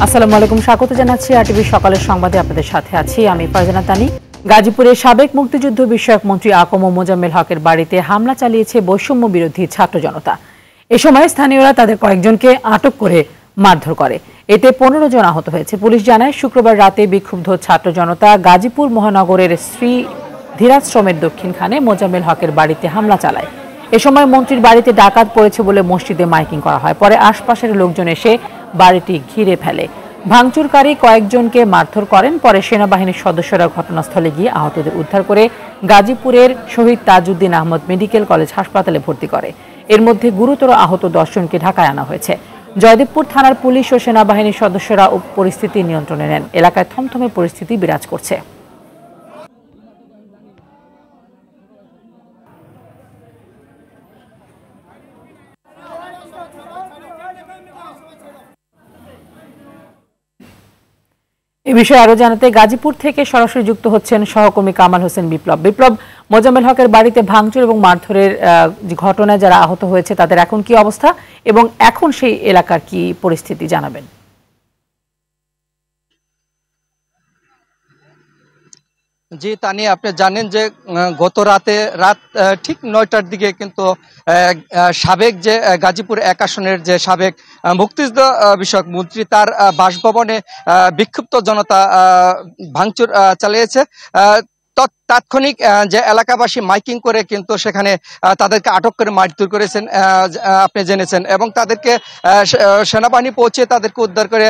আসসালামু আলাইকুম, স্বাগত জানাচ্ছি আরটিভি সকালের সংবাদে। আপনাদের সাথে আছি আমি ফারজানা তানি। গাজীপুরে সাবেক মুক্তিযুদ্ধ বিষয়ক মন্ত্রী আকম মোজাম্মেল হকের বাড়িতে হামলা চালিয়েছে বৈষম্য বিরোধী ছাত্র জনতা। এ সময় স্থানীয়রা তাদের কয়েকজনকে আটক করে মারধর করে। এতে 15 জন আহত হয়েছে। পুলিশ জানায়, শুক্রবার রাতে বিক্ষুব্ধ ছাত্র জনতা গাজীপুর মহানগরের শ্রী ধীরাশ্রমের দক্ষিণখানে মোজাম্মেল হকের বাড়িতে হামলা চালায়। এ সময় মন্ত্রীর বাড়িতে ডাকাত পড়েছে বলে মসজিদে মাইকিং করা হয়। পরে আশপাশের লোকজন এসে বাড়িটি ঘিরে ফেলে। ভাঙচুরকারী কয়েকজনকে মারধর করেন। পরে সেনাবাহিনীর সদস্যরা ঘটনাস্থলে গিয়ে আহতদের উদ্ধার করে গাজীপুরের শহীদ তাজউদ্দিন আহমদ মেডিকেল কলেজ হাসপাতালে ভর্তি করে। এর মধ্যে গুরুতর আহত 10 জনকে ঢাকায় আনা হয়েছে। জয়দেবপুর থানার পুলিশ ও সেনাবাহিনীর সদস্যরা পরিস্থিতি নিয়ন্ত্রণে নেন। এলাকায় থমথমে পরিস্থিতি বিরাজ করছে। এ বিষয়ে আরো জানাতে গাজীপুর থেকে সরাসরি যুক্ত হচ্ছেন সহকর্মী কামাল হোসেন বিপ্লব। বিপ্লব, মোজাম্মেল হকের বাড়িতে ভাঙচুর এবং মারধরের ঘটনায় যারা আহত হয়েছে তাদের এখন কি অবস্থা এবং এখন সেই এলাকার কি পরিস্থিতি জানাবেন? জি তানি, আপনি জানেন যে গত রাত ঠিক 9টার দিকে কিন্তু সাবেক যে গাজীপুর 1 আসনের যে সাবেক মুক্তিযুদ্ধ বিষয়ক মন্ত্রী তার বাসভবনে বিক্ষুব্ধ জনতা ভাঙচুর চালিয়েছে। তাৎক্ষণিক যে এলাকাবাসী মাইকিং করে কিন্তু সেখানে তাদেরকে আটক করে মারধর করেছেন আপনি জেনেছেন, এবং তাদেরকে সেনাবাহিনী পৌঁছে তাদেরকে উদ্ধার করে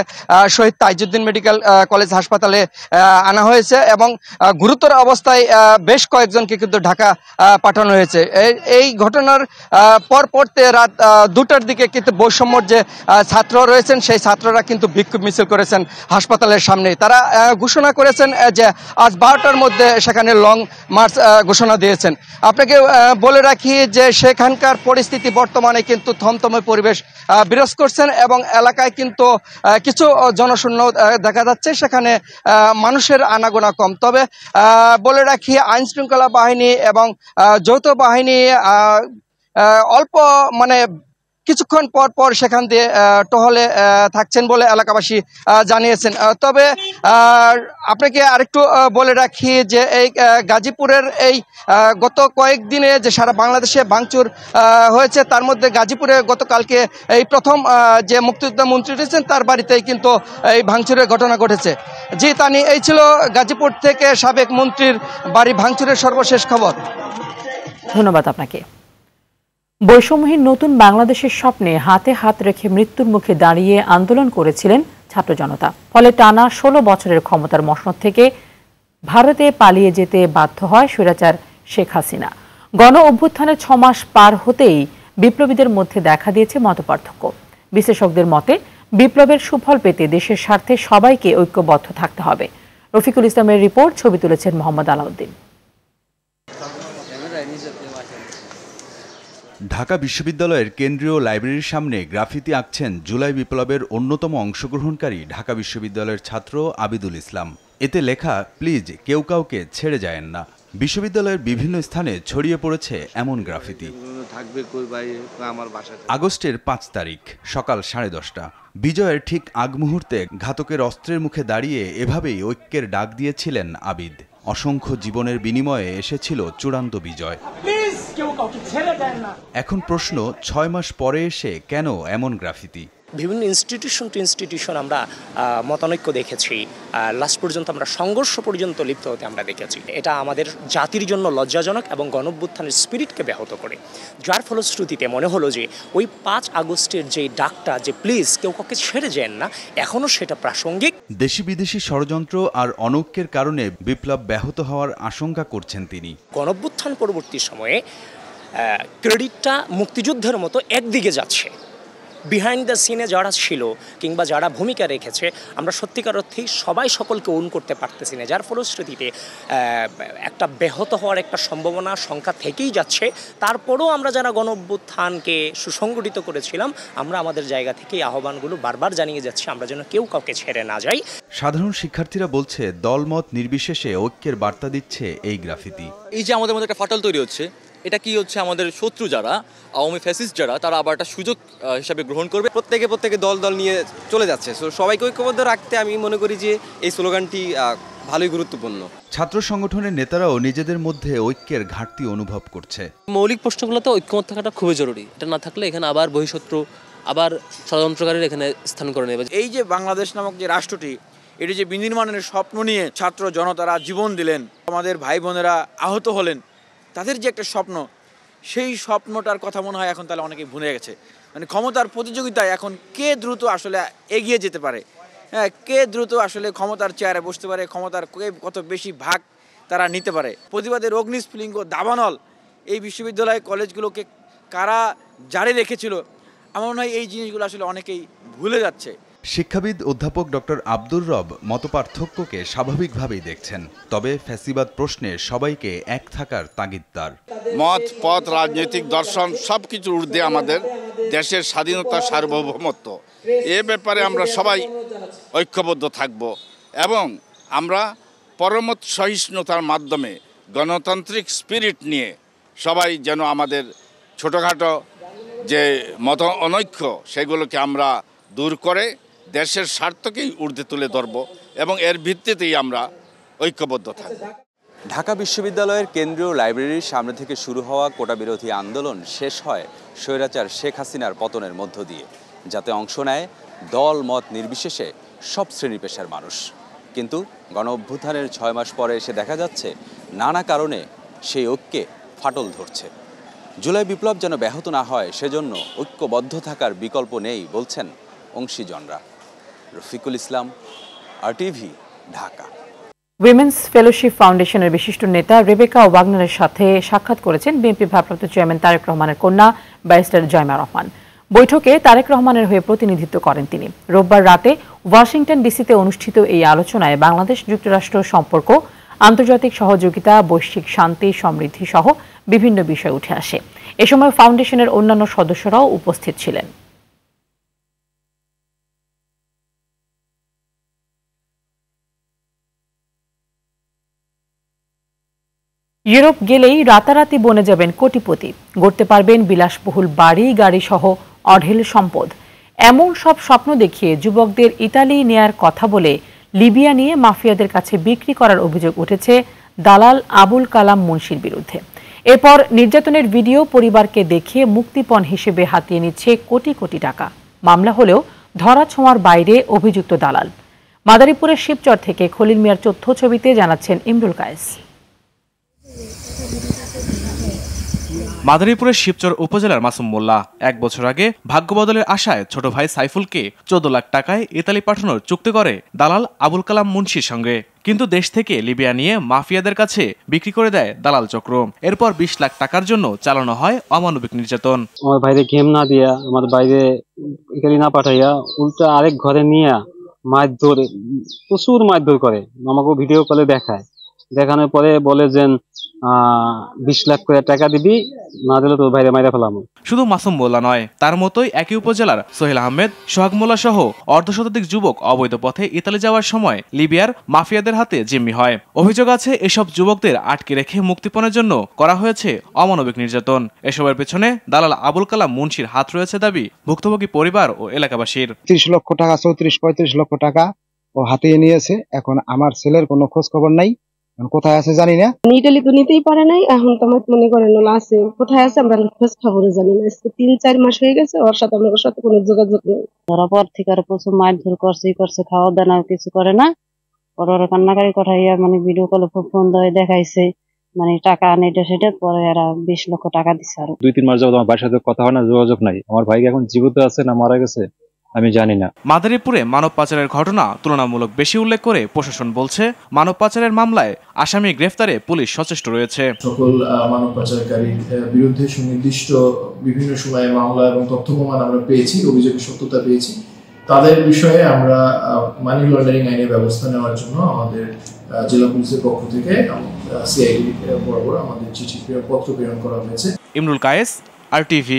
শহীদ তাজউদ্দিন মেডিকেল কলেজ হাসপাতালে আনা হয়েছে এবং গুরুতর অবস্থায় বেশ কয়েকজনকে কিন্তু ঢাকা পাঠানো হয়েছে। এই ঘটনার পরপরতে রাত 2টার দিকে কিন্তু বৈষম্যর যে ছাত্র রয়েছেন সেই ছাত্ররা কিন্তু বিক্ষোভ মিছিল করেছেন হাসপাতালের সামনে। তারা ঘোষণা করেছেন যে আজ 12টার মধ্যে সেখানে লং মার্চ ঘোষণা দিয়েছেন। আপনাকে বলে রাখি যে সেখানকার পরিস্থিতি বর্তমানে কিন্তু থমথমে পরিবেশ বিরাজ করছেন এবং এলাকায় কিন্তু কিছু জনশূন্য দেখা যাচ্ছে। সেখানে মানুষের আনাগোনা কম। তবে বলে রাখি, আইন শৃঙ্খলা বাহিনী এবং যৌথ বাহিনী অল্প কিছুক্ষণ পর পর সেখান দিয়ে টহলে থাকছেন বলে এলাকাবাসী জানিয়েছেন। তবে আপনাকে আরেকটু বলে রাখি যে এই গাজীপুরের এই গত কয়েকদিনে যে সারা বাংলাদেশে ভাঙচুর হয়েছে তার মধ্যে গাজীপুরে গতকালকে এই প্রথম যে মুক্তিযোদ্ধা মন্ত্রী রয়েছেন তার বাড়িতেই কিন্তু এই ভাঙচুরের ঘটনা ঘটেছে। জি তানি, এই ছিল গাজীপুর থেকে সাবেক মন্ত্রীর বাড়ি ভাঙচুরের সর্বশেষ খবর। ধন্যবাদ আপনাকে। বৈষম্যহীন নতুন বাংলাদেশের স্বপ্নে হাতে হাত রেখে মৃত্যুর মুখে দাঁড়িয়ে আন্দোলন করেছিলেন ছাত্র জনতা। ফলে টানা 16 বছরের ক্ষমতার মসনদ থেকে ভারতে পালিয়ে যেতে বাধ্য হয় স্বৈরাচার শেখ হাসিনা। গণ অভ্যুত্থানের 6 মাস পার হতেই বিপ্লবীদের মধ্যে দেখা দিয়েছে মতপার্থক্য। বিশেষজ্ঞদের মতে, বিপ্লবের সুফল পেতে দেশের স্বার্থে সবাইকে ঐক্যবদ্ধ থাকতে হবে। রফিকুল ইসলামের রিপোর্ট, ছবি তুলেছেন মোহাম্মদ আলাউদ্দিন। ঢাকা বিশ্ববিদ্যালয়ের কেন্দ্রীয় লাইব্রেরির সামনে গ্রাফিতি আঁকছেন জুলাই বিপ্লবের অন্যতম অংশগ্রহণকারী ঢাকা বিশ্ববিদ্যালয়ের ছাত্র আবিদুল ইসলাম। এতে লেখা, প্লিজ কেউ কাউকে ছেড়ে যায়েন না। বিশ্ববিদ্যালয়ের বিভিন্ন স্থানে ছড়িয়ে পড়েছে এমন গ্রাফিতি। আগস্টের 5 তারিখ সকাল 10:30। বিজয়ের ঠিক আগ মুহূর্তে ঘাতকের অস্ত্রের মুখে দাঁড়িয়ে এভাবেই ঐক্যের ডাক দিয়েছিলেন আবিদ। অসংখ্য জীবনের বিনিময়ে এসেছিল চূড়ান্ত বিজয়। এখন প্রশ্ন, 6 মাস পরে এসে কেন এমন গ্রাফিতি? বিভিন্ন ইনস্টিটিউশন টু ইনস্টিটিউশন আমরা মতানৈক্য দেখেছি, লাস্ট পর্যন্ত আমরা সংঘর্ষ পর্যন্ত লিপ্ত হতে আমরা দেখেছি। এটা আমাদের জাতির জন্য লজ্জাজনক এবং গণঅভ্যুত্থানের স্পিরিটকে ব্যাহত করে, যার ফলশ্রুতিতে মনে হলো যে ওই 5 আগস্টের যে ডাকটা যে প্লিজ কেউ কাউকে ছেড়ে যান না, এখনও সেটা প্রাসঙ্গিক। দেশি বিদেশি ষড়যন্ত্র আর অনৈক্যের কারণে বিপ্লব ব্যাহত হওয়ার আশঙ্কা করছেন তিনি। গণঅভ্যুত্থান পরবর্তী সময়ে ক্রেডিটটা মুক্তিযুদ্ধের মতো একদিকে যাচ্ছে। বিহাইন্ড দ্য সিনে যারা ছিল কিংবা যারা ভূমিকা রেখেছে, আমরা সত্যিকার অর্থেই সবাই সকলকে ওন করতে পারতেছি না, যার ফলশ্রুতিতে একটা ব্যাহত হওয়ার একটা সম্ভাবনা সংখ্যা থেকেই যাচ্ছে। তারপরেও আমরা যারা গণঅভ্যুত্থানকে সুসংগঠিত করেছিলাম, আমরা আমাদের জায়গা থেকে আহ্বানগুলো বারবার জানিয়ে যাচ্ছি, আমরা যেন কেউ কাউকে ছেড়ে না যাই। সাধারণ শিক্ষার্থীরা বলছে, দলমত নির্বিশেষে ঐক্যের বার্তা দিচ্ছে এই গ্রাফিতি। এই যে আমাদের মধ্যে একটা ফাটল তৈরি হচ্ছে, এটা কি হচ্ছে আমাদের শত্রু যারা আওয়ামী ফ্যাসিস্ট যারা তারা আবার একটা সুযোগ হিসাবে গ্রহণ করবে। প্রত্যেকে দল নিয়ে চলে যাচ্ছে। সো সবাইকে ঐক্যবদ্ধ রাখতে আমি মনে করি যে এই স্লোগানটি ভালোই গুরুত্বপূর্ণ। ছাত্র সংগঠনের নেতারাও নিজেদের মধ্যে ঐক্যের ঘাটতি অনুভব করছে। মৌলিক প্রশ্নগুলোতে ঐক্যমত থাকাটা খুবই জরুরি। এটা না থাকলে এখানে আবার বহিঃশত্রু আবার ষড়যন্ত্রকারীরা এখানে স্থান করে নেবে। এই যে বাংলাদেশ নামক যে রাষ্ট্রটি, এটি যে বিনির্মাণের স্বপ্ন নিয়ে ছাত্র জনতারা জীবন দিলেন, আমাদের ভাই বোনেরা আহত হলেন, তাদের যে একটা স্বপ্ন, সেই স্বপ্নটার কথা মনে হয় এখন তাহলে অনেকেই ভুলে গেছে। মানে ক্ষমতার প্রতিযোগিতায় এখন কে দ্রুত আসলে এগিয়ে যেতে পারে, হ্যাঁ, কে দ্রুত আসলে ক্ষমতার চেয়ারে বসতে পারে, ক্ষমতার কত বেশি ভাগ তারা নিতে পারে। প্রতিবাদের অগ্নিস্ফুলিঙ্গ দাবানল এই বিশ্ববিদ্যালয় কলেজগুলোকে কারা জারি রেখেছিল, আমার মনে হয় এই জিনিসগুলো আসলে অনেকেই ভুলে যাচ্ছে। শিক্ষাবিদ অধ্যাপক ডক্টর আব্দুর রব মতপার্থক্যকে স্বাভাবিকভাবেই দেখছেন, তবে ফ্যাসিবাদ প্রশ্নে সবাইকে এক থাকার তাগিদ তার। মত পথ রাজনৈতিক দর্শন সবকিছুর ঊর্ধ্বে আমাদের দেশের স্বাধীনতা সার্বভৌমত্ব, এ ব্যাপারে আমরা সবাই ঐক্যবদ্ধ থাকব এবং আমরা পরমত সহিষ্ণুতার মাধ্যমে গণতান্ত্রিক স্পিরিট নিয়ে সবাই যেন আমাদের ছোটোখাটো যে মত অনৈক্য সেগুলোকে আমরা দূর করে দেশের স্বার্থকেই ঊর্ধ্বে তুলে ধরব এবং এর ভিত্তিতেই আমরা ঐক্যবদ্ধ থাকব। ঢাকা বিশ্ববিদ্যালয়ের কেন্দ্রীয় লাইব্রেরির সামনে থেকে শুরু হওয়া কোটা বিরোধী আন্দোলন শেষ হয় স্বৈরাচার শেখ হাসিনার পতনের মধ্য দিয়ে, যাতে অংশ নেয় দল মত নির্বিশেষে সব শ্রেণী পেশার মানুষ। কিন্তু গণ অভ্যুত্থানের 6 মাস পরে এসে দেখা যাচ্ছে নানা কারণে সেই ঐক্যে ফাটল ধরছে। জুলাই বিপ্লব যেন ব্যাহত না হয় সেজন্য ঐক্যবদ্ধ থাকার বিকল্প নেই বলছেন অংশীজনরা। Rafiqul Islam, RTV, Dhaka. Women's fellowship ফাউন্ডেশনের বিশিষ্ট নেতা রেবেকা ওয়াগনারের সাথে সাক্ষাৎ করেছেন বিএনপি ভারপ্রাপ্ত চেয়ারম্যান তারেক রহমানের কন্যা ব্যারিস্টার জয়মা রহমান। বৈঠকে তারেক রহমানের হয়ে প্রতিনিধিত্ব করেন তিনি। রোববার রাতে ওয়াশিংটন ডিসিতে অনুষ্ঠিত এই আলোচনায় বাংলাদেশ যুক্তরাষ্ট্র সম্পর্ক, আন্তর্জাতিক সহযোগিতা, বৈশ্বিক শান্তি সমৃদ্ধি সহ বিভিন্ন বিষয় উঠে আসে। এ সময় ফাউন্ডেশনের অন্যান্য সদস্যরাও উপস্থিত ছিলেন। ইউরোপ গেলেই রাতারাতি বনে যাবেন কোটিপতি, গড়তে পারবেন বিলাসবহুল বাড়ি গাড়ি সহ অঢেল সম্পদ। এমন সব স্বপ্ন দেখিয়ে যুবকদের ইতালি নেয়ার কথা বলে লিবিয়া নিয়ে মাফিয়াদের কাছে বিক্রি করার অভিযোগ উঠেছে দালাল আবুল কালাম মুন্সির বিরুদ্ধে। এরপর নির্যাতনের ভিডিও পরিবারকে দেখিয়ে মুক্তিপণ হিসেবে হাতিয়ে নিচ্ছে কোটি কোটি টাকা। মামলা হলেও ধরাছোঁয়ার বাইরে অভিযুক্ত দালাল। মাদারীপুরের শিবচর থেকে খলিল মিয়ার তথ্যছবিতে জানাচ্ছেন ইমরুল কায়েস। মাদারীপুরের শিবচর উপজেলার মাসুম মোল্লা 1 বছর আগে ভাগ্য বদলের আশায় ছোট ভাই সাইফুলকে 14 লাখ টাকায় ইতালি পাঠানোর চুক্তি করে দালাল আবুল কালাম মুন্সির সঙ্গে। কিন্তু দেশ থেকে লিবিয়া নিয়ে মাফিয়াদের কাছে বিক্রি করে দেয় দালাল চক্র। এরপর 20 লাখ টাকার জন্য চালানো হয় অমানবিক নির্যাতন। আমার বাইরে গেম না দিয়া, আমার বাইরে ইতালি না পাঠাইয়া উল্টা আরেক ঘরে নিয়ে মারধর, প্রচুর মারধর করে। আমাকে ভিডিও কলে দেখায়, দেখানোর পরে বলে যে 20 লাখ করে টাকা দিবি, না দিলে তোর বাইরে মাইরা ফেলাম। শুধু মাসুম মোল্লা নয়, তার মতোই একই উপজেলার সোহেল আহমেদ, সোহাগ মোল্লা সহ অর্ধশতাধিক যুবক অবৈধ পথে ইতালি যাওয়ার সময় লিবিয়ার মাফিয়াদের হাতে জিম্মি হয়। অভিযোগ আছে এসব যুবকদের আটকে রেখে মুক্তিপণের জন্য করা হয়েছে অমানবিক নির্যাতন। এসবের পেছনে দালাল আবুল কালাম মুন্সির হাত রয়েছে দাবি ভুক্তভোগী পরিবার ও এলাকাবাসীর। 30 লক্ষ টাকা 34-35 লক্ষ টাকা ও হাতিয়ে নিয়েছে। এখন আমার ছেলের কোনো খোঁজ খবর নাই, কোথায় আছে জানি না। ইটালি তো নিতেই পারে নাই, এখন তো আমার মনে করেন আছে, কোথায় আছে আমরা খোঁজ খবর জানি না। 3-4 মাস হয়ে গেছে, ওর সাথে আমাদের সাথে কোনো যোগাযোগ নেই। ধরা পর থেকে আর প্রচুর মারধর করছে, খাওয়া দাওয়া কিছু করে না। ওরা কান্নাকারি করাইয়া মানে ভিডিও কলে ফোন দিয়ে দেখাইছে, মানে টাকা আনে এটা সেটা, পরে এরা 20 লক্ষ টাকা দিচ্ছে। আর 2-3 মাস যাবত আমার ভাইয়ের সাথে কথা হয় না, যোগাযোগ নাই। আমার ভাই এখন জীবিত আছে না মারা গেছে আমি জানি না। মাদারীপুরে মানব পাচারের ঘটনা তুলনামূলক বেশি উল্লেখ করে প্রশাসন বলছে, মানব পাচারের মামলায় আসামি গ্রেফতারে পুলিশ সচেষ্ট রয়েছে। সকল মানব পাচারকারীর বিরুদ্ধে সুনির্দিষ্ট বিভিন্ন সময়ে মামলা এবং তথ্য প্রমাণ আমরা পেয়েছি, অভিযোগের সত্যতা পেয়েছি। তাদের বিষয়ে আমরা মানি লন্ডারিং আইনের ব্যবস্থা নেওয়ার জন্য আমাদের জেলা পুলিশের পক্ষ থেকে সিআইডি বরাবর আমাদের চিঠি পত্র প্রেরণ করা হয়েছে। ইমরুল কায়েস, RTV।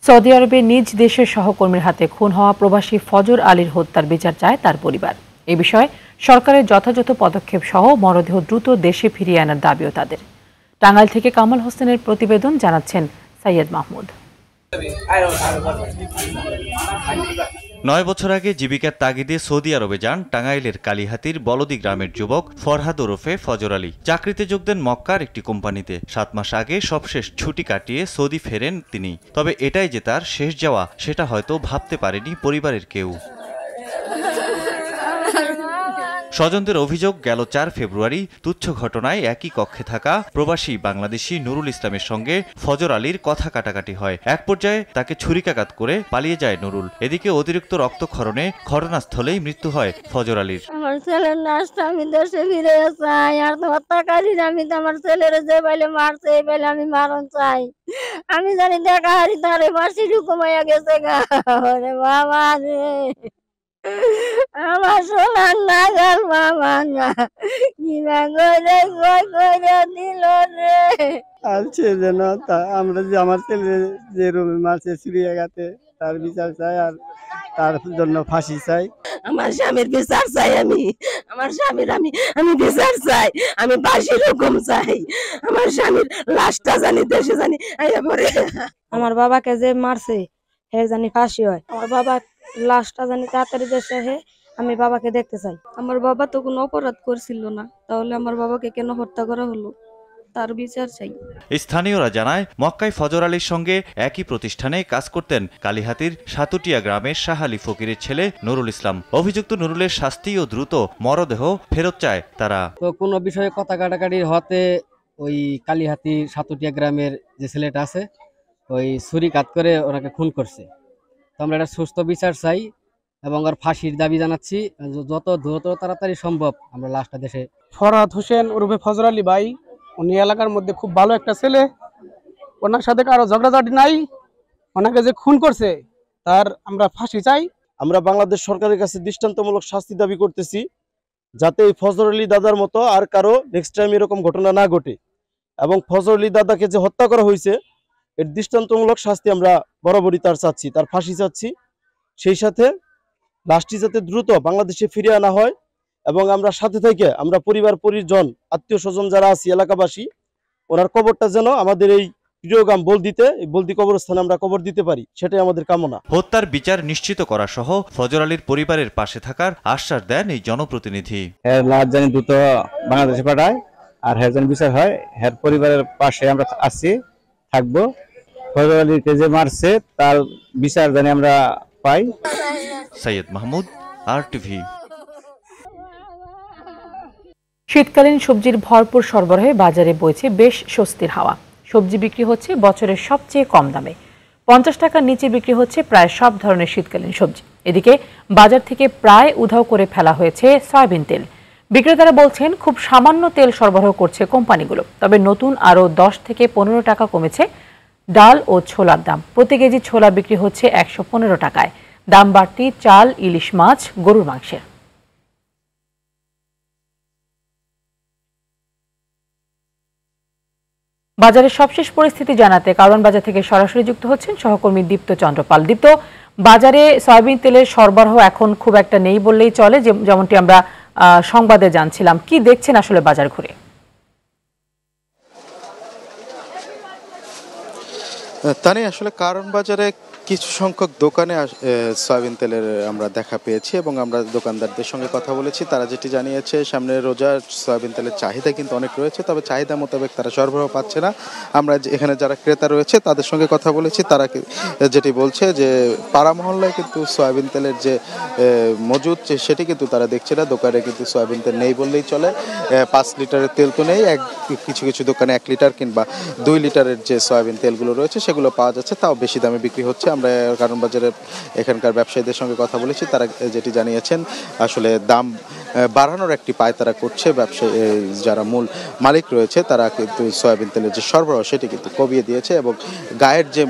সৌদি আরবে নিজ দেশের সহকর্মীর হাতে খুন হওয়া প্রবাসী ফজর আলীর হত্যার বিচার চায় তার পরিবার। এ বিষয়ে সরকারের যথাযথ পদক্ষেপ সহ মরদেহ দ্রুত দেশে ফিরিয়ে আনার দাবিও তাদের। টাঙ্গাইল থেকে কামাল হোসেনের প্রতিবেদন, জানাচ্ছেন সৈয়দ মাহমুদ। 9 বছর আগে জীবিকার তাগিদে সৌদি আরবে যান টাঙ্গাইলের কালিহাতির বলদি গ্রামের যুবক ফরহাদ ওরফে ফজর আলী। চাকরিতে যোগ দেন মক্কার একটি কোম্পানিতে। 7 মাস আগে সবশেষ ছুটি কাটিয়ে সৌদি ফেরেন তিনি। তবে এটাই যে তার শেষ যাওয়া, সেটা হয়তো ভাবতে পারেনি পরিবারের কেউ। স্বজনদের অভিযোগ, গেল 4 ফেব্রুয়ারি তুচ্ছ ঘটনায় একই কক্ষে থাকা প্রবাসী বাংলাদেশি নুরুল ইসলামের সঙ্গে ফজর আলীর কথা কাটাকাটি হয়। এক পর্যায়ে তাকে ছুরিকাঘাত করে পালিয়ে যায় নুরুল। এদিকে অতিরিক্ত রক্তক্ষরণে ঘটনাস্থলেই মৃত্যু হয় ফজর আলীর। আমার ছেলের লাশটা আমি দেশে ফিরে চাই, আর তো হত্যাকারীর আমি তো আমার ছেলের যে বেলে মারছে এই বেলে আমি মারণ চাই। আমি জানি দেখা হারি তারে ফাঁসি ঢুকুমাইয়া গেছে গা। ওরে বাবা রে, আমার সোনার নাগাল মামা না কিনা করে করে দিল রে। আলছে যেন আমরা যে আমার ছেলে যে রুমে মারছে চিড়িয়াখাতে, তার বিচার চাই আর তার জন্য ফাঁসি চাই। আমার স্বামীর বিচার চাই, আমার স্বামীর আমি বিচার চাই, আমি ফাঁসির হুকুম চাই। আমার স্বামীর লাশটা জানি দেশে জানি পরে। আমার বাবাকে যে মারছে হে জানি ফাঁসি হয়। আমার বাবা লাশটা জানি তাড়াতাড়ি দেশে হে, আমি বাবাকে দেখতে চাই। আমার বাবা তো কোনো অপরাধ করছিল না, তাহলে আমার বাবাকে কেন হত্যা করা হলো, তার বিচার চাই। স্থানীয়রা জানায়, মক্কায় ফজর আলীর সঙ্গে একই প্রতিষ্ঠানে কাজ করতেন কালিহাতির সাতুটিয়া গ্রামের শাহ আলী ফকিরের ছেলে নুরুল ইসলাম। অভিযুক্ত নুরুলের শাস্তি ও দ্রুত মরদেহ ফেরত চায় তারা। তো কোনো বিষয়ে কথা কাটাকাটি হতে ওই কালিহাতি সাতুটিয়া গ্রামের যে ছেলেটা আছে ওই ছুরিকাঘাত করে ওনাকে খুন করছে। তো আমরা একটা সুস্থ বিচার চাই এবং আর ফাঁসির দাবি জানাচ্ছি, যত দ্রুত তাড়াতাড়ি সম্ভব আমরা লাশটা দেশে। ফরহাদ হোসেন ওরফে ফজর আলী ভাই, উনি এলাকার মধ্যে খুব ভালো একটা ছেলে, ওনার সাথে কারো ঝগড়াঝাটি নাই। ওনাকে যে খুন করছে তার আমরা ফাঁসি চাই। আমরা বাংলাদেশ সরকারের কাছে দৃষ্টান্তমূলক শাস্তি দাবি করতেছি, যাতে এই ফজর আলী দাদার মতো আর কারো নেক্সট টাইম এরকম ঘটনা না ঘটে, এবং ফজর আলী দাদাকে যে হত্যা করা হয়েছে এর দৃষ্টান্তমূলক শাস্তি আমরা বরাবরই তার চাচ্ছি, তার ফাঁসি চাচ্ছি। সেই সাথে লাশটি যাতে দ্রুত বাংলাদেশে ফিরিয়ে আনা হয়, এবং আমরা সাথে থেকে আমরা পরিবার পরিজন আত্মীয় স্বজন যারা আছি এলাকাবাসী, ওনার কবরটা যেন আমাদের এই প্রিয়গ্রাম বলদি কবরস্থানে আমরা কবর দিতে পারি, সেটাই আমাদের কামনা। হত্যার বিচার নিশ্চিত করা সহ ফজর আলীর পরিবারের পাশে থাকার আশ্বাস দেন এই জনপ্রতিনিধি। লাশ জানি দ্রুত বাংলাদেশে পাঠায় আর হের যেন বিচার হয়, হের পরিবারের পাশে আমরা আছি, থাকবো। ফজর আলীকে যে মারছে তার বিচার জানি আমরা পাই। সৈয়দ মাহমুদ, RTV। শীতকালীন সবজির ভরপুর সরবরাহে বাজারে বইছে বেশ স্বস্তির হাওয়া। সবজি বিক্রি হচ্ছে বছরের সবচেয়ে কম দামে। 50 টাকার নিচে বিক্রি হচ্ছে প্রায় সব ধরনের শীতকালীন সবজি। এদিকে বাজার থেকে প্রায় উধাও করে ফেলা হয়েছে সয়াবিন তেল। বিক্রেতারা বলছেন খুব সামান্য তেল সরবরাহ করছে কোম্পানিগুলো। তবে নতুন আরও 10 থেকে 15 টাকা কমেছে ডাল ও ছোলার দাম। প্রতি কেজি ছোলা বিক্রি হচ্ছে 115 টাকায়। দাম বাড়তি চাল, ইলিশ মাছ, গরুর মাংসের। বাজারের সবশেষ পরিস্থিতি জানাতে কারণ বাজার থেকে সরাসরি যুক্ত হচ্ছেন সহকর্মী দীপ্ত চন্দ্রপাল। দীপ্ত, বাজারে সয়াবিন তেলের সরবরাহ এখন খুব একটা নেই বললেই চলে, যেমনটি আমরা সংবাদে জানছিলাম। কি দেখছেন আসলে বাজার ঘুরে? তানি, আসলে কারণ বাজারে কিছু সংখ্যক দোকানে সয়াবিন তেলের আমরা দেখা পেয়েছি এবং আমরা দোকানদারদের সঙ্গে কথা বলেছি। তারা যেটি জানিয়েছে, সামনে রোজার সয়াবিন তেলের চাহিদা কিন্তু অনেক রয়েছে, তবে চাহিদা মোতাবেক তারা সরবরাহ পাচ্ছে না। আমরা এখানে যারা ক্রেতা রয়েছে তাদের সঙ্গে কথা বলেছি, তারা যেটি বলছে যে পাড়া মহল্লায় কিন্তু সয়াবিন তেলের যে মজুদ সেটি কিন্তু তারা দেখছে না। দোকানে কিন্তু সয়াবিন তেল নেই বললেই চলে। 5 লিটারের তেল তো নেই, কিছু কিছু দোকানে 1 লিটার কিংবা 2 লিটারের যে সয়াবিন তেলগুলো রয়েছে সেগুলো পাওয়া যাচ্ছে, তাও বেশি দামে বিক্রি হচ্ছে। আমরা কারণ বাজারে এখানকার ব্যবসায়ীদের সঙ্গে কথা বলেছি, তারা যেটি জানিয়েছেন আসলে দাম বাড়ানোর একটি পায় তারা করছে। ব্যবসায়ী যারা মূল মালিক রয়েছে তারা কিন্তু সয়াবিন তেলের যে সরবরাহ সেটি কিন্তু কমিয়ে দিয়েছে এবং গায়ের যে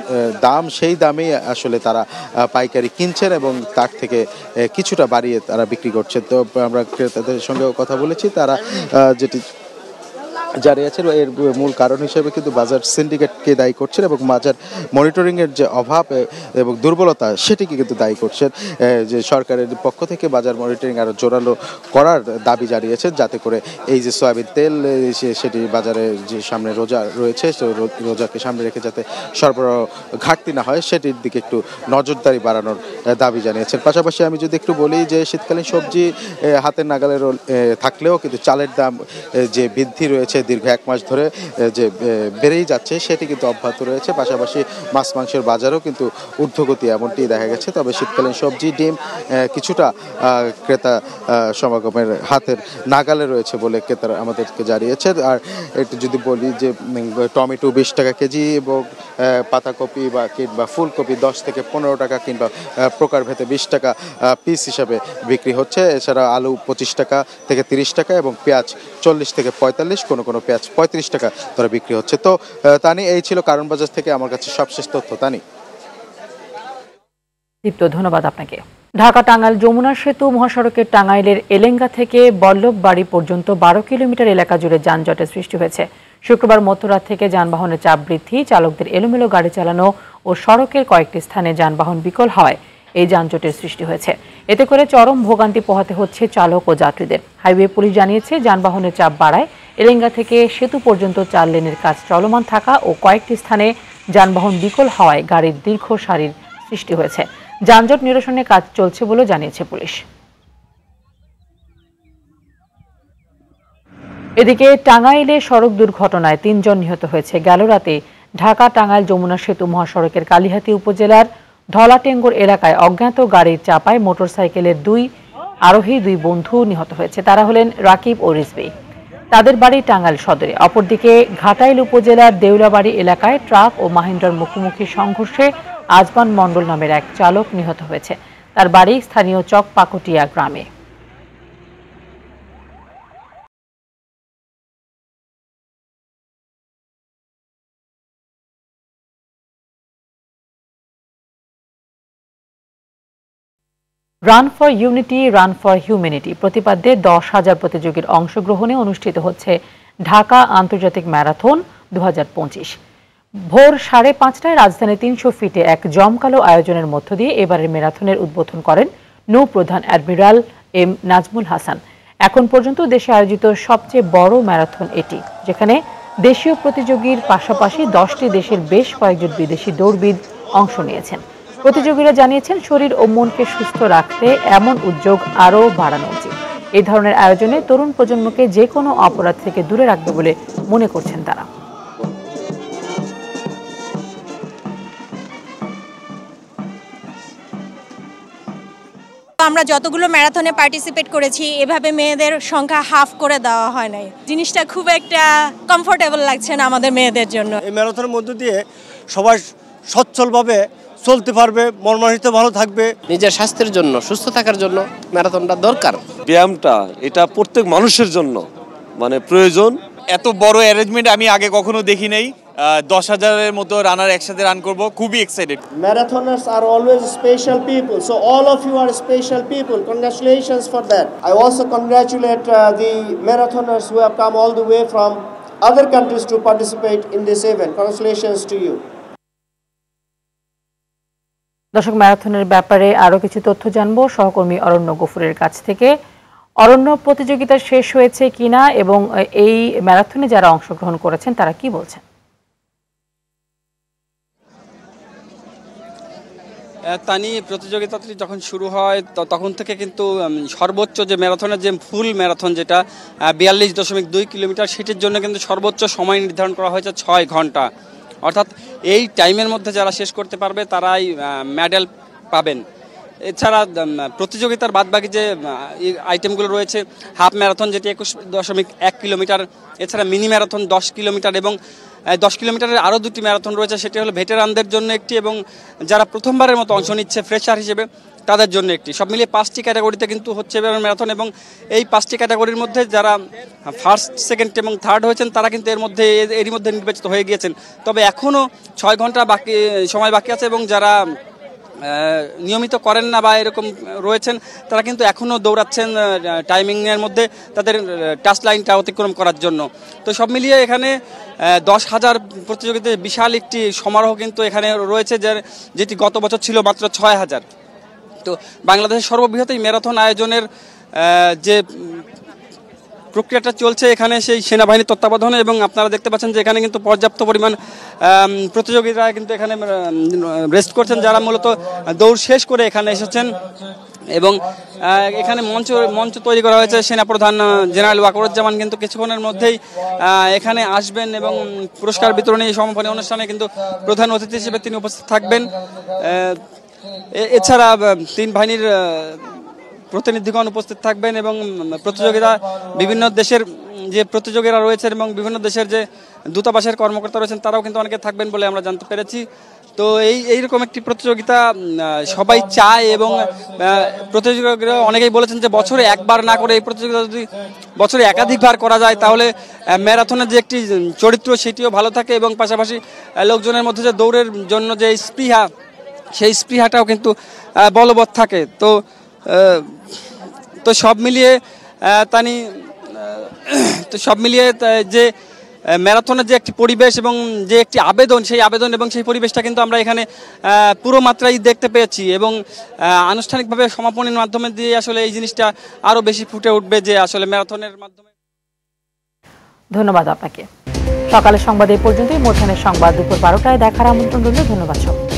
দাম সেই দামেই আসলে তারা পাইকারি কিনছেন এবং তার থেকে কিছুটা বাড়িয়ে তারা বিক্রি করছে। তো আমরা ক্রেতাদের সঙ্গেও কথা বলেছি, তারা যেটি জারি আছে। এর মূল কারণ হিসেবে কিন্তু বাজার সিন্ডিকেটকে দায়ী করছেন এবং বাজার মনিটরিংয়ের যে অভাব এবং দুর্বলতা সেটিকে কিন্তু দায়ী করছেন। যে সরকারের পক্ষ থেকে বাজার মনিটরিং আরও জোরালো করার দাবি জানিয়েছেন, যাতে করে এই যে সয়াবিন তেল সেটি বাজারে যে সামনে রোজা রয়েছে, রোজাকে সামনে রেখে যাতে সরবরাহ ঘাটতি না হয় সেটির দিকে একটু নজরদারি বাড়ানোর দাবি জানিয়েছেন। পাশাপাশি আমি যদি একটু বলি যে শীতকালীন সবজি হাতের নাগালে থাকলেও কিন্তু চালের দাম যে বৃদ্ধি রয়েছে দীর্ঘ 1 মাস ধরে যে বেড়েই যাচ্ছে সেটি কিন্তু অব্যাহত রয়েছে। পাশাপাশি মাছ মাংসের বাজারও কিন্তু ঊর্ধ্বগতি এমনটি দেখা গেছে। তবে শীতকালীন সবজি, ডিম কিছুটা ক্রেতা সমাগমের হাতের নাগালে রয়েছে বলে ক্রেতারা আমাদেরকে জানিয়েছে। আর একটু যদি বলি যে টমেটো 20 টাকা কেজি এবং পাতাকপি কিংবা ফুলকপি 10 থেকে 15 টাকা কিংবা প্রকারভেদে 20 টাকা পিস হিসাবে বিক্রি হচ্ছে। এছাড়া আলু 25 টাকা থেকে 30 টাকা এবং পেঁয়াজ 40 থেকে 45, কোনো পেঁয়াজ 35 টাকা ধরে বিক্রি হচ্ছে। তো তানি, এই ছিল কারণ বাজার থেকে আমার কাছে সবশেষ তথ্য। তানি। দীপ্ত, ধন্যবাদ আপনাকে। ঢাকা টাঙ্গাইল যমুনা সেতু মহাসড়কের টাঙ্গাইলের এলেঙ্গা থেকে বল্লভবাড়ি পর্যন্ত 12 কিলোমিটার এলাকা জুড়ে যানজটের সৃষ্টি হয়েছে। শুক্রবার মধ্যরাত থেকে যানবাহনের চাপ বৃদ্ধি, চালকদের এলোমেলো গাড়ি চালানো ও সড়কের কয়েকটি স্থানে যানবাহন বিকল হওয়ায় এই যানজটের সৃষ্টি হয়েছে। এতে করে চরম ভোগান্তি পোহাতে হচ্ছে চালক ও যাত্রীদের। হাইওয়ে পুলিশ জানিয়েছে, যানবাহনের চাপ বাড়ায় এলেঙ্গা থেকে সেতু পর্যন্ত 4 লেনের কাজ চলমান থাকা ও কয়েকটি স্থানে যানবাহন বিকল হওয়ায় গাড়ির দীর্ঘ সারির সৃষ্টি হয়েছে। যানজট নিরসনে কাজ চলছে বলে জানিয়েছে পুলিশ। এদিকে টাঙ্গাইলে সড়ক দুর্ঘটনায় 3 জন নিহত হয়েছে। গেল রাতে ঢাকা টাঙ্গাইল যমুনা সেতু মহাসড়কের কালিহাতী উপজেলার ধলাটেঙ্গুর এলাকায় অজ্ঞাত গাড়ির চাপায় মোটরসাইকেলের 2 আরোহী 2 বন্ধু নিহত হয়েছে। তারা হলেন রাকিব ও রিজভী। তাদের বাড়ি টাঙ্গাইল সদরে। অপরদিকে ঘাটাইল উপজেলার দেউলাবাড়ি এলাকায় ট্রাক ও মাহিন্দ্রার মুখোমুখি সংঘর্ষে আজমান মণ্ডল নামের এক চালক নিহত হয়েছে। তার বাড়ি স্থানীয় চকপাকুটিয়া গ্রামে। Run for unity, run for humanity প্রতিপাদ্যে 10,000 প্রতিযোগীর অংশগ্রহণে অনুষ্ঠিত হচ্ছে ঢাকা আন্তর্জাতিক ম্যারাথন 2025। ভোর 5:30টায় রাজধানী 300 ফিটে এক জমকালো আয়োজনের মধ্য দিয়ে এবারের ম্যারাথনের উদ্বোধন করেন নৌপ্রধান অ্যাডমিরাল এম নাজমুল হাসান। এখন পর্যন্ত দেশে আয়োজিত সবচেয়ে বড় ম্যারাথন এটি, যেখানে দেশীয় প্রতিযোগীর পাশাপাশি 10টি দেশের বেশ কয়েকজন বিদেশি দৌড়বিদ অংশ নিয়েছেন। প্রতিযোগীরা জানিয়েছেন, শরীর ও মনকে সুস্থ রাখতে এমন উদ্যোগ আরও বাড়ানো উচিত। এই ধরনের আয়োজনে তরুণ প্রজন্মকে যে কোনো অপরাধ থেকে দূরে রাখবে বলে মনে করছেন তারা। আমরা যতগুলো ম্যারাথনে পার্টিসিপেট করেছি, এভাবে মেয়েদের সংখ্যা হাফ করে দেওয়া হয় নাই। জিনিসটা খুব একটা কমফোর্টেবল লাগছে না আমাদের মেয়েদের জন্য। এই ম্যারাথনের মধ্য দিয়ে সবাই সচ্ছলভাবে চলতে পারবে, মন মানসিকতা ভালো থাকবে। নিজের স্বাস্থ্যের জন্য, সুস্থ থাকার জন্য ম্যারাথনটা দরকার। ব্যায়ামটা এটা প্রত্যেক মানুষের জন্য প্রয়োজন। এত বড় অ্যারেঞ্জমেন্ট আমি আগে কখনো দেখি নাই। 10,000-এর মতো রানার একসাথে রান করব, খুবই excited. Marathoners are always special people, so all of you are special people. Congratulations for that. I also congratulate the marathoners who have come all the way from other countries to participate in this event. Congratulations to you. দর্শক, ম্যারাথনের ব্যাপারে আরো কিছু তথ্য জানবো সহকর্মী অরণ্য গফুরের কাছ থেকে। অরণ্য, প্রতিযোগিতা শেষ হয়েছে কিনা এবং এই ম্যারাথনে যারা অংশগ্রহণ করেছেন তারা কি বলছেন? তানি, প্রতিযোগিতাটি যখন শুরু হয় তখন থেকে কিন্তু সর্বোচ্চ যে ম্যারাথনের যে ফুল ম্যারাথন যেটা 42.2 কিলোমিটার, সেটির জন্য কিন্তু সর্বোচ্চ সময় নির্ধারণ করা হয়েছে 6 ঘন্টা। অর্থাৎ এই টাইমের মধ্যে যারা শেষ করতে পারবে তারাই মেডেল পাবেন। এছাড়া প্রতিযোগিতার বাদবাকি যে আইটেমগুলো রয়েছে, হাফ ম্যারাথন যেটি 21.1 কিলোমিটার, এছাড়া মিনি ম্যারাথন 10 কিলোমিটার এবং 10 কিলোমিটারের আরও 2টি ম্যারাথন রয়েছে। সেটি হলো ভেটেরানদের জন্য একটি এবং যারা প্রথমবারের মতো অংশ নিচ্ছে ফ্রেশার হিসেবে তাদের জন্য একটি। সব মিলিয়ে 5টি ক্যাটাগরিতে কিন্তু হচ্ছে এবার ম্যারাথন এবং এই 5টি ক্যাটাগরির মধ্যে যারা ফার্স্ট, সেকেন্ড এবং থার্ড হয়েছেন তারা কিন্তু এরই মধ্যে নির্বাচিত হয়ে গিয়েছেন। তবে এখনও 6 ঘন্টা সময় বাকি আছে এবং যারা নিয়মিত করেন না বা এরকম রয়েছেন, তারা কিন্তু এখনও দৌড়াচ্ছেন টাইমিংয়ের মধ্যে তাদের টাচ লাইনটা অতিক্রম করার জন্য। তো সব মিলিয়ে এখানে 10,000 প্রতিযোগিতার বিশাল একটি সমারোহ কিন্তু এখানে রয়েছে, যেটি গত বছর ছিল মাত্র 6,000। তো বাংলাদেশের সর্ববৃহৎ এই ম্যারাথন আয়োজনের যে প্রক্রিয়াটা চলছে এখানে সেই সেনাবাহিনীর তত্ত্বাবধানে, এবং আপনারা দেখতে পাচ্ছেন যে এখানে কিন্তু পর্যাপ্ত পরিমাণ প্রতিযোগীরা কিন্তু এখানে রেস্ট করছেন, যারা মূলত দৌড় শেষ করে এখানে এসেছেন। এবং এখানে মঞ্চ তৈরি করা হয়েছে। সেনাপ্রধান জেনারেল ওয়াকারুজ্জামান কিন্তু কিছুক্ষণের মধ্যেই এখানে আসবেন এবং পুরস্কার বিতরণী সমাপনী অনুষ্ঠানে কিন্তু প্রধান অতিথি হিসেবে তিনি উপস্থিত থাকবেন। এছাড়া 3 বাহিনীর প্রতিনিধিগণ উপস্থিত থাকবেন এবং প্রতিযোগিতা বিভিন্ন দেশের যে প্রতিযোগীরা রয়েছে এবং বিভিন্ন দেশের যে দূতাবাসের কর্মকর্তা রয়েছেন তারাও কিন্তু অনেকে থাকবেন বলে আমরা জানতে পেরেছি। তো এইরকম একটি প্রতিযোগিতা সবাই চায় এবং প্রতিযোগীরা অনেকেই বলেছেন যে বছরে একবার না করে এই প্রতিযোগিতা যদি বছরে একাধিকবার করা যায় তাহলে ম্যারাথনের যে একটি চরিত্র সেটিও ভালো থাকে এবং পাশাপাশি লোকজনের মধ্যে যে দৌড়ের জন্য যে স্পৃহা সেই স্পৃহাটাও কিন্তু বলবৎ থাকে। তো সব মিলিয়ে যে ম্যারাথনের যে একটি পরিবেশ এবং যে একটি আবেদন এবং সেই পরিবেশটা কিন্তু আমরা এখানে পুরো মাত্রায় দেখতে পেয়েছি এবং আনুষ্ঠানিকভাবে সমাপনীর মাধ্যমে দিয়ে আসলে এই জিনিসটা আরো বেশি ফুটে উঠবে যে আসলে ম্যারাথনের মাধ্যমে। ধন্যবাদ আপনাকে। সকালের সংবাদ এই পর্যন্তই। মধ্যাহ্নের সংবাদ দুপুর 12টায় দেখার আমন্ত্রণ রইল। ধন্যবাদ সবাইকে।